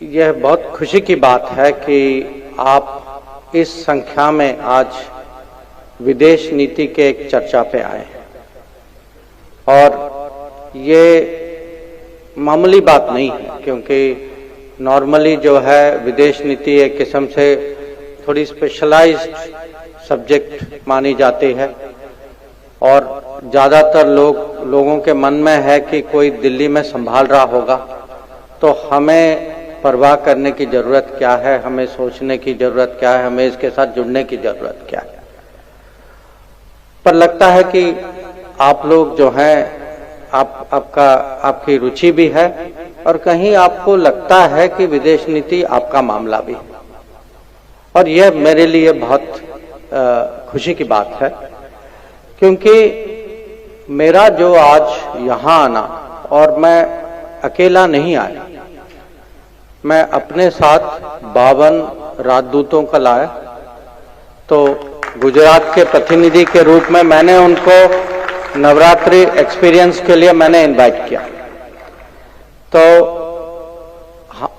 यह बहुत खुशी की बात है कि आप इस संख्या में आज विदेश नीति के एक चर्चा पे आए हैं और ये मामूली बात नहीं है, क्योंकि नॉर्मली जो है विदेश नीति एक किस्म से थोड़ी स्पेशलाइज्ड सब्जेक्ट मानी जाती है और ज़्यादातर लोगों के मन में है कि कोई दिल्ली में संभाल रहा होगा, तो हमें परवाह करने की ज़रूरत क्या है, हमें सोचने की ज़रूरत क्या है, हमें इसके साथ जुड़ने की ज़रूरत क्या है। पर लगता है कि आप लोग जो हैं, आपकी रुचि भी है और कहीं आपको लगता है कि विदेश नीति आपका मामला भी है, और यह मेरे लिए बहुत खुशी की बात है, क्योंकि मेरा जो आज यहाँ आना, और मैं अकेला नहीं आया, मैं अपने साथ 52 राजदूतों का लाया। तो गुजरात के प्रतिनिधि के रूप में मैंने उनको नवरात्रि एक्सपीरियंस के लिए मैंने इनवाइट किया। तो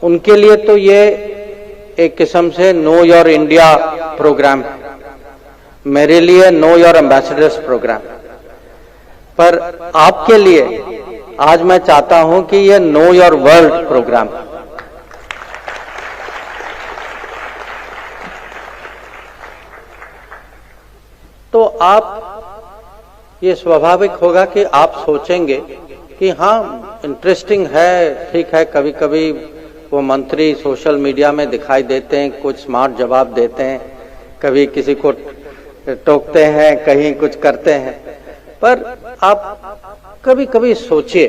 उनके लिए तो ये एक किस्म से नो योर इंडिया प्रोग्राम है, मेरे लिए नो योर एम्बेसडर्स प्रोग्राम। पर आपके लिए आज मैं चाहता हूं कि ये नो योर वर्ल्ड प्रोग्राम है। तो आप, ये स्वाभाविक होगा कि आप सोचेंगे कि हाँ इंटरेस्टिंग है, ठीक है, कभी कभी वो मंत्री सोशल मीडिया में दिखाई देते हैं, कुछ स्मार्ट जवाब देते हैं, कभी किसी को टोकते हैं, कहीं कुछ करते हैं। पर आप कभी कभी सोचिए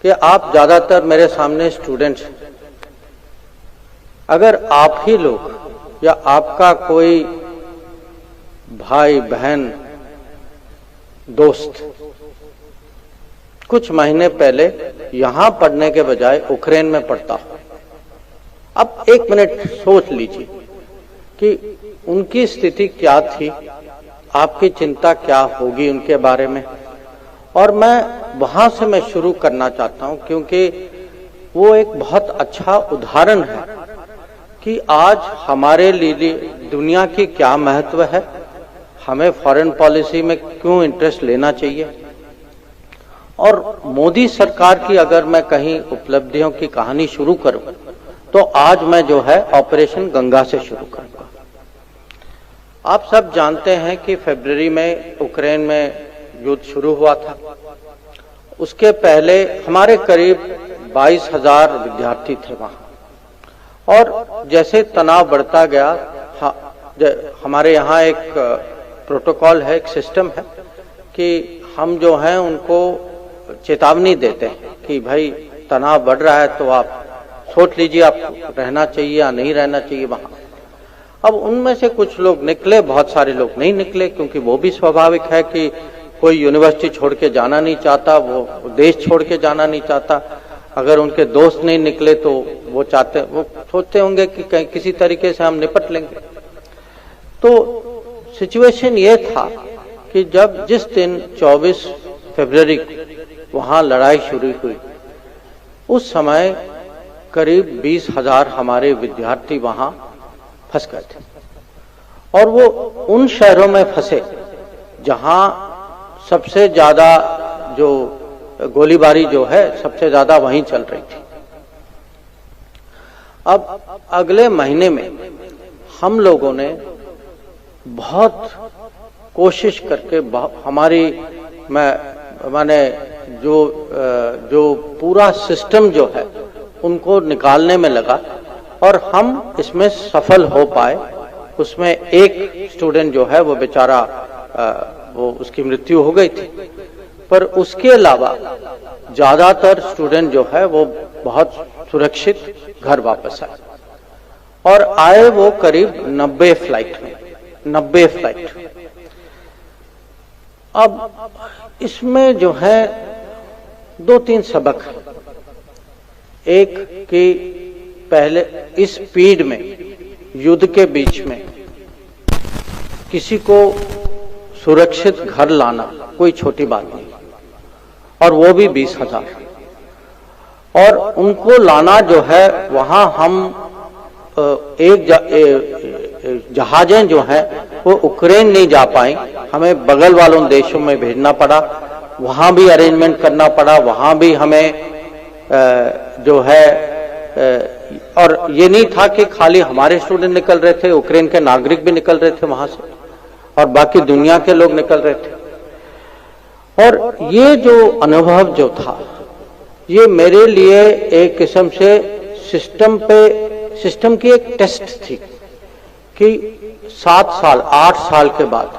कि आप ज्यादातर मेरे सामने स्टूडेंट्स हैं, अगर आप ही लोग या आपका कोई भाई बहन दोस्त कुछ महीने पहले यहां पढ़ने के बजाय यूक्रेन में पढ़ता हो, अब एक मिनट सोच लीजिए कि उनकी स्थिति क्या थी, आपकी चिंता क्या होगी उनके बारे में। और मैं वहां से मैं शुरू करना चाहता हूं, क्योंकि वो एक बहुत अच्छा उदाहरण है कि आज हमारे लिए दुनिया की क्या महत्व है, हमें फॉरेन पॉलिसी में क्यों इंटरेस्ट लेना चाहिए। और मोदी सरकार की अगर मैं कहीं उपलब्धियों की कहानी शुरू करूं, तो आज मैं जो है ऑपरेशन गंगा से शुरू करूंगा। आप सब जानते हैं कि फरवरी में यूक्रेन में युद्ध शुरू हुआ था। उसके पहले हमारे करीब 22,000 विद्यार्थी थे वहां, और जैसे तनाव बढ़ता गया, हमारे यहाँ एक प्रोटोकॉल है, एक सिस्टम है कि हम जो हैं उनको चेतावनी देते हैं कि भाई तनाव बढ़ रहा है, तो आप सोच लीजिए आपको रहना चाहिए या नहीं रहना चाहिए वहां। अब उनमें से कुछ लोग निकले, बहुत सारे लोग नहीं निकले, क्योंकि वो भी स्वाभाविक है कि कोई यूनिवर्सिटी छोड़ के जाना नहीं चाहता, वो देश छोड़ के जाना नहीं चाहता। अगर उनके दोस्त नहीं निकले तो वो सोचते होंगे कि कहीं किसी तरीके से हम निपट लेंगे। तो सिचुएशन ये था कि जिस दिन 24 फरवरी वहां लड़ाई शुरू हुई, उस समय करीब 20,000 हमारे विद्यार्थी वहां फंस गए थे, और वो उन शहरों में फंसे जहां सबसे ज्यादा जो गोलीबारी जो है सबसे ज्यादा वहीं चल रही थी। अब अगले महीने में हम लोगों ने बहुत कोशिश करके माने जो पूरा सिस्टम जो है उनको निकालने में लगा, और हम इसमें सफल हो पाए। उसमें एक स्टूडेंट जो है वो बेचारा वो उसकी मृत्यु हो गई थी, पर उसके अलावा ज्यादातर स्टूडेंट जो है वो बहुत सुरक्षित घर वापस आए, और आए वो करीब 90 फ्लाइट में, 90 फ्लाइट। अब इसमें जो है 2-3 सबक है। एक कि पहले इस स्पीड में, युद्ध के बीच में किसी को सुरक्षित घर लाना कोई छोटी बात नहीं, और वो भी 20,000। और उनको लाना जो है, वहां हम जहाजें जो है वो उक्रेन नहीं जा पाई, हमें बगल वालों देशों में भेजना पड़ा, वहां भी अरेंजमेंट करना पड़ा, वहां भी हमें जो है और ये नहीं था कि खाली हमारे स्टूडेंट निकल रहे थे, उक्रेन के नागरिक भी निकल रहे थे वहां से और बाकी दुनिया के लोग निकल रहे थे। और ये जो अनुभव जो था, ये मेरे लिए एक किस्म से सिस्टम की एक टेस्ट थी कि 7 साल 8 साल के बाद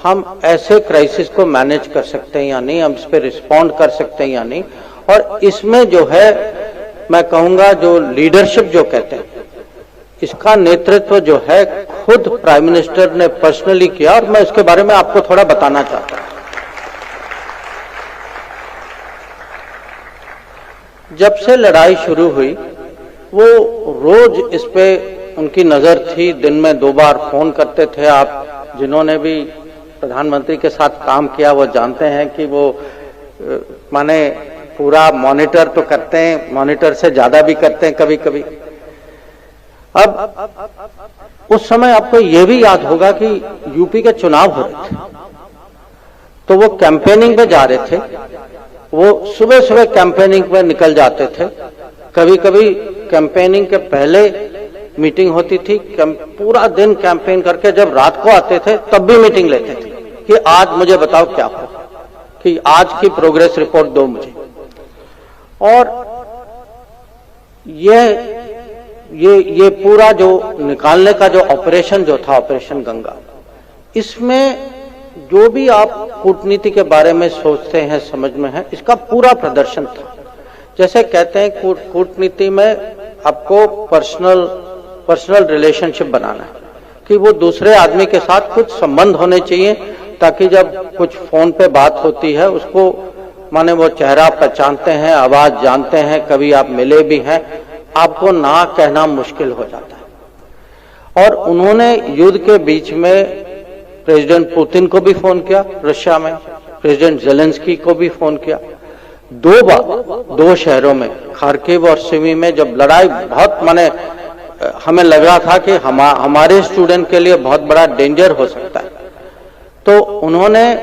हम ऐसे क्राइसिस को मैनेज कर सकते हैं या नहीं, हम इस पे रिस्पॉन्ड कर सकते हैं या नहीं। और इसमें जो है मैं कहूंगा जो लीडरशिप जो कहते हैं, इसका नेतृत्व जो है खुद प्राइम मिनिस्टर ने पर्सनली किया और मैं इसके बारे में आपको थोड़ा बताना चाहता हूं। जब से लड़ाई शुरू हुई, वो रोज इस पे उनकी नजर थी, दिन में 2 बार फोन करते थे। आप जिन्होंने भी प्रधानमंत्री के साथ काम किया वो जानते हैं कि वो माने पूरा मॉनिटर तो करते हैं, मॉनिटर से ज्यादा भी करते हैं कभी कभी। अब उस समय आपको ये भी याद होगा कि यूपी के चुनाव हो रहे थे, तो वो कैंपेनिंग पे जा रहे थे, वो सुबह सुबह कैंपेनिंग पे निकल जाते थे। कभी कभी कैंपेनिंग के पहले मीटिंग होती थी, पूरा दिन कैंपेन करके जब रात को आते थे तब भी मीटिंग लेते थे कि आज मुझे बताओ क्या हो, कि आज की प्रोग्रेस रिपोर्ट दो मुझे। और ये पूरा जो निकालने का जो ऑपरेशन जो था, ऑपरेशन गंगा, इसमें जो भी आप कूटनीति के बारे में सोचते हैं, समझ में है, इसका पूरा प्रदर्शन था। जैसे कहते हैं कूटनीति में आपको पर्सनल रिलेशनशिप बनाना है, कि वो दूसरे आदमी के साथ कुछ संबंध होने चाहिए, ताकि जब कुछ फोन पे बात होती है उसको माने वो चेहरा पहचानते हैं, आवाज जानते हैं, कभी आप मिले भी हैं, आपको ना कहना मुश्किल हो जाता है। और उन्होंने युद्ध के बीच में प्रेसिडेंट पुतिन को भी फोन किया, रशिया में प्रेसिडेंट जेलेंस्की को भी फोन किया, 2 बार 2 शहरों में, खार्किव और सिमी में, जब लड़ाई बहुत माने हमें लग रहा था कि हमारे स्टूडेंट के लिए बहुत बड़ा डेंजर हो सकता है, तो उन्होंने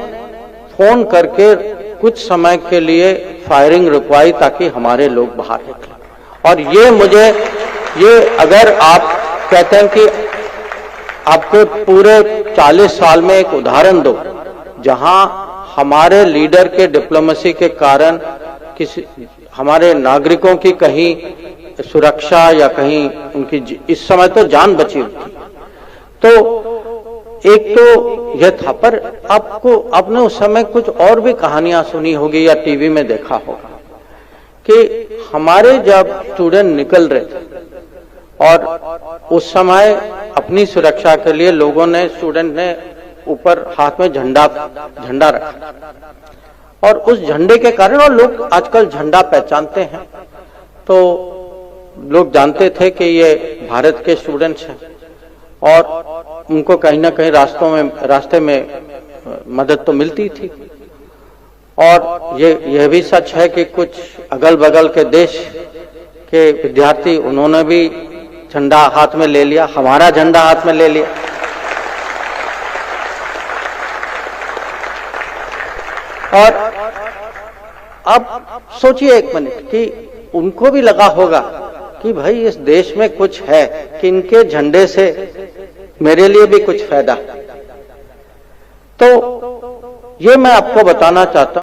फोन करके कुछ समय के लिए फायरिंग रुकवाई ताकि हमारे लोग बाहर निकले। और ये अगर आप कहते हैं कि आपको पूरे 40 साल में एक उदाहरण दो जहां हमारे लीडर के डिप्लोमेसी के कारण किसी हमारे नागरिकों की कहीं सुरक्षा या कहीं उनकी इस समय तो जान बची हुई थी, तो एक तो यह था। पर आपने उस समय कुछ और भी कहानियां सुनी होगी या टीवी में देखा होगा कि हमारे जब स्टूडेंट निकल रहे थे और उस समय अपनी सुरक्षा के लिए लोगों ने, स्टूडेंट ने ऊपर हाथ में झंडा रखा, और उस झंडे के कारण, और लोग आजकल झंडा पहचानते हैं, तो लोग जानते थे कि ये भारत के स्टूडेंट्स हैं और उनको कहीं ना कहीं रास्ते में मदद तो मिलती थी। और यह भी सच है कि कुछ अगल बगल के देश के विद्यार्थी, उन्होंने भी झंडा हाथ में ले लिया, हमारा झंडा हाथ में ले लिया। और अब सोचिए एक मिनट कि उनको भी लगा होगा कि भाई इस देश में कुछ है, कि इनके झंडे से मेरे लिए भी कुछ फायदा। तो ये मैं आपको बताना चाहता हूं।